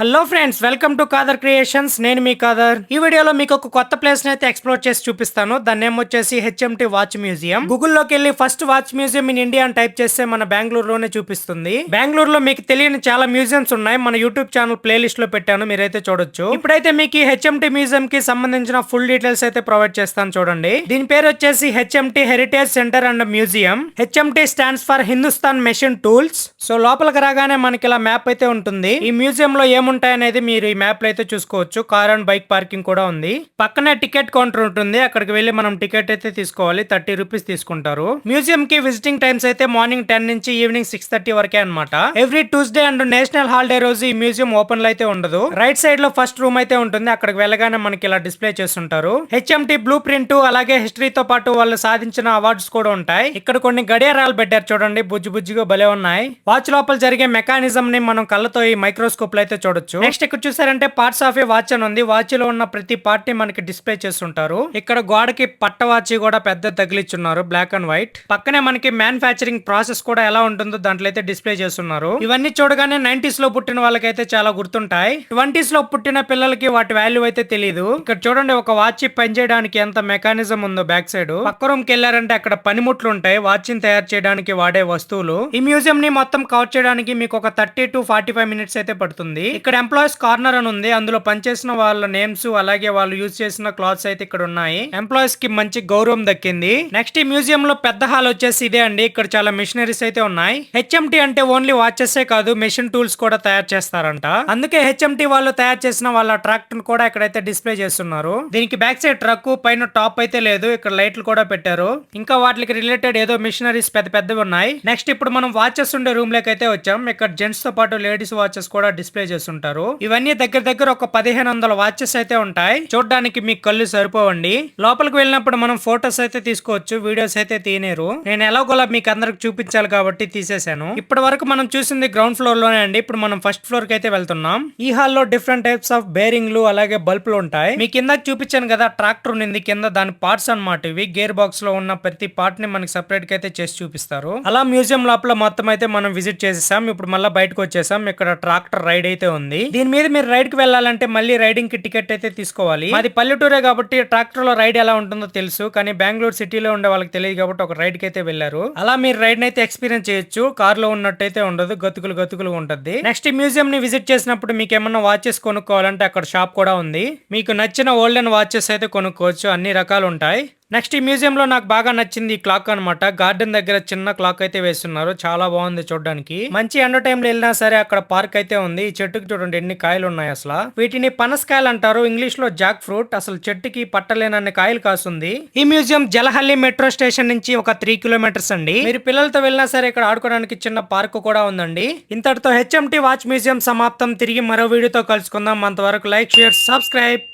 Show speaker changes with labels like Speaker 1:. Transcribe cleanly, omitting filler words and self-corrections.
Speaker 1: Hello friends, welcome to Kadar creations. నేను మీ కాదర్. ఈ వీడియోలో మీకు ఒక కొత్త ప్లేస్ ని అయితే ఎక్స్ప్లోర్ చేసి చూపిస్తాను. దాని నేమ్ వచ్చేసి హెచ్ఎంటి వాచ్ మ్యూజియం. గూగుల్లోకి వెళ్ళి first watch museum in India అని టైప్ చేస్తే మన బెంగళూరులోనే చూపిస్తుంది. బెంగళూరులో మీకు తెలియని చాలా మ్యూజియంస్ ఉన్నాయి. మన యూట్యూబ్ ఛానల్ ప్లేలిస్ట్ లో పెట్టాను, మీరైతే చూడొచ్చు. ఇప్పుడైతే మీకు ఈ హెచ్ఎంటి మ్యూజియం కి సంబంధించిన ఫుల్ డీటెయిల్స్ అయితే ప్రొవైడ్ చేస్తాను, చూడండి. దీని పేరు వచ్చేసి HMT heritage centre and museum. HMT stands for Hindustan machine tools. So లోపలికి రాగానే మనకి ఇలా మ్యాప్ అయితే ఉంటుంది. ఈ మ్యూజియం లో ఉంటాయనేది మీరు ఈ మ్యాప్ లో అయితే చూసుకోవచ్చు. కార్ అండ్ బైక్ పార్కింగ్ కూడా ఉంది. పక్కనే టికెట్ కౌంటర్ ఉంటుంది. అక్కడికి వెళ్ళి మనం టికెట్ అయితే తీసుకోవాలి. 30 రూపీస్ తీసుకుంటారు. మ్యూజియం కి విజిటింగ్ టైమ్స్ అయితే మార్నింగ్ 10 నుంచి ఈవినింగ్ 6:30 వరకే అనమాట. Every Tuesday and national holiday రోజు ఈ మ్యూజియం ఓపెన్ లో అయితే ఉండదు. రైట్ సైడ్ లో ఫస్ట్ రూమ్ అయితే ఉంటుంది. అక్కడికి వెళ్ళగానే మనకి ఇలా డిస్ప్లే చేస్తుంటారు. హెచ్ఎంటి బ్లూ ప్రింట్ అలాగే హిస్టరీతో పాటు వాళ్ళు సాధించిన అవార్డ్స్ కూడా ఉంటాయి. ఇక్కడ కొన్ని గడియారాలు పెట్టారు, చూడండి. బుజ్జి బుజ్జిగా భలే ఉన్నాయి. వాచ్ లోపల జరిగే మెకానిజం ని మనం కళ్ళతో ఈ మైక్రోస్కోప్ లో అయితే చూడొచ్చు. నెక్స్ట్ ఇక్కడ చూసారంటే పార్ట్స్ ఆఫ్ ఏ వాచ్ అని ఉంది. వాచ్ లో ఉన్న ప్రతి పార్ట్ ని మనకి డిస్ప్లే చేస్తుంటారు. ఇక్కడ గోడకి పట్ట వాచ్ కూడా పెద్ద తగిలిచ్చున్నారు, బ్లాక్ అండ్ వైట్. పక్కనే మనకి మ్యానుఫ్యాక్చరింగ్ ప్రాసెస్ కూడా ఎలా ఉంటుందో దాంట్లో అయితే డిస్ప్లే చేస్తున్నారు. ఇవన్నీ చూడగానే 90s లో పుట్టిన వాళ్ళకైతే చాలా గుర్తుంటాయి. 20s లో పుట్టిన పిల్లలకి వాటి వాల్యూ అయితే తెలియదు. ఇక్కడ చూడండి, ఒక వాచ్ పనిచేయడానికి ఎంత మెకానిజం ఉందో బ్యాక్ సైడ్. పక్క రూమ్ కి వెళ్ళారంటే అక్కడ పనిముట్లు ఉంటాయి, వాచ్ ని తయారు చేయడానికి వాడే వస్తువులు. ఈ మ్యూజియం ని మొత్తం కవర్ చేయడానికి మీకు ఒక 30 to 45 మినిట్స్ అయితే పడుతుంది. ఇక్కడ ఎంప్లాయీస్ కార్నర్ అని ఉంది. అందులో పనిచేసిన వాళ్ళ నేమ్స్ అలాగే వాళ్ళు యూజ్ చేసిన క్లాత్స్ అయితే ఇక్కడ ఉన్నాయి. ఎంప్లాయీస్ కి మంచి గౌరవం దక్కింది. నెక్స్ట్ ఈ మ్యూజియం లో పెద్ద హాల్ వచ్చేసి ఇదే అండి. ఇక్కడ చాలా మిషనరీస్ అయితే ఉన్నాయి. హెచ్ఎంటి అంటే ఓన్లీ వాచెస్ కాదు, మెషిన్ టూల్స్ కూడా తయారు చేస్తారంట. అందుకే హెచ్ఎంటి వాళ్ళు తయారు చేసిన వాళ్ళ ట్రాక్టర్ కూడా ఇక్కడైతే డిస్ప్లే చేస్తున్నారు. దీనికి బ్యాక్ సైడ్ ట్రక్, పైన టాప్ అయితే లేదు. ఇక్కడ లైట్లు కూడా పెట్టారు. ఇంకా వాటికి రిలేటెడ్ ఏదో మిషనరీస్ పెద్ద పెద్దవి ఉన్నాయి. నెక్స్ట్ ఇప్పుడు మనం వాచెస్ ఉండే రూమ్ లోకి అయితే వచ్చాం. ఇక్కడ జెంట్స్ తో పాటు లేడీస్ వాచెస్ కూడా డిస్ప్లే చేస్తుంటారు. ఇవన్నీ దగ్గర దగ్గర ఒక 1500 వాచెస్ అయితే ఉంటాయి. చూడడానికి మీకు కళ్ళు సరిపోవండి. లోపలికి వెళ్ళినప్పుడు మనం ఫోటోస్ అయితే తీసుకోవచ్చు, వీడియోస్ అయితే తీనేరు. నేను ఎలాగోలా మీకు అందరికి చూపించాలి కాబట్టి తీసేశాను. ఇప్పటి వరకు మనం చూసింది గ్రౌండ్ ఫ్లోర్ లోనే అండి. ఇప్పుడు మనం ఫస్ట్ ఫ్లోర్ కి అయితే వెళ్తున్నాం. ఈ హాల్లో డిఫరెంట్ టైప్స్ ఆఫ్ బేరింగ్లు అలాగే బల్బులు ఉంటాయి. మీకు కింద చూపించాను కదా, ట్రాక్టర్ ఉంది కింద, దాని పార్ట్స్ అన్నమాట ఇవి. గేర్ బాక్స్ లో ఉన్న ప్రతి పార్ట్ ని మనకి సెపరేట్ గా అయితే చేసి చూపిస్తారు. అలా మ్యూజియం లోపల మొత్తం అయితే మనం విజిట్ చేసేసాం. ఇప్పుడు మళ్ళీ బయటకు వచ్చేసాం. ఇక్కడ ట్రాక్టర్ రైడ్ అయితే ఉంది. దీని మీద మీరు రైడ్ కి వెళ్ళాలంటే మళ్ళీ రైడింగ్ కి టికెట్ అయితే తీసుకోవాలి. అది పల్లెటూరే కాబట్టి ట్రాక్టర్ లో రైడ్ ఎలా ఉంటుందో తెలుసు, కానీ బెంగళూరు సిటీలో ఉండే వాళ్ళకి తెలియదు కాబట్టి ఒక రైడ్ కి అయితే వెళ్లారు. అలా మీరు రైడ్ అయితే ఎక్స్పీరియన్స్ చేయొచ్చు. కార్ లో ఉన్నట్టయితే ఉండదు, గతుకులు గతుకులు ఉంటుంది. నెక్స్ట్ ఈ మ్యూజియం ని విజిట్ చేసినప్పుడు మీకు ఏమన్నా వాచెస్ కొనుక్కోవాలంటే అక్కడ షాప్ కూడా ఉంది. మీకు నచ్చిన ఓల్డెన్ వాచెస్ అయితే కొనుక్కోవచ్చు, అన్ని రకాలు ఉంటాయి. నెక్స్ట్ ఈ మ్యూజియం లో నాకు బాగా నచ్చింది ఈ క్లాక్ అనమాట. గార్డెన్ దగ్గర చిన్న క్లాక్ అయితే వేస్తున్నారు, చాలా బాగుంది చూడడానికి. మంచి ఎండ టైంలో వెళ్ళినా సరే అక్కడ పార్క్ అయితే ఉంది. ఈ చెట్టుకి చూడండి ఎన్ని కాయలు ఉన్నాయి. అసలు వీటిని పనసకాయలు అంటారు, ఇంగ్లీష్ లో జాక్ ఫ్రూట్. అసలు చెట్టుకి పట్టలేనన్ని కాయలు కాస్తుంది. ఈ మ్యూజియం జలహల్లి మెట్రో స్టేషన్ నుంచి ఒక 3 కిలోమీటర్స్ అండి. మీరు పిల్లలతో వెళ్ళినా సరే ఇక్కడ ఆడుకోవడానికి చిన్న పార్క్ కూడా ఉందండి. ఇంతటితో హెచ్ఎంటి వాచ్ మ్యూజియం సమాప్తం. తిరిగి మరో వీడియోతో కలుసుకుందాం. అంతవరకు లైక్, షేర్, సబ్స్క్రైబ్.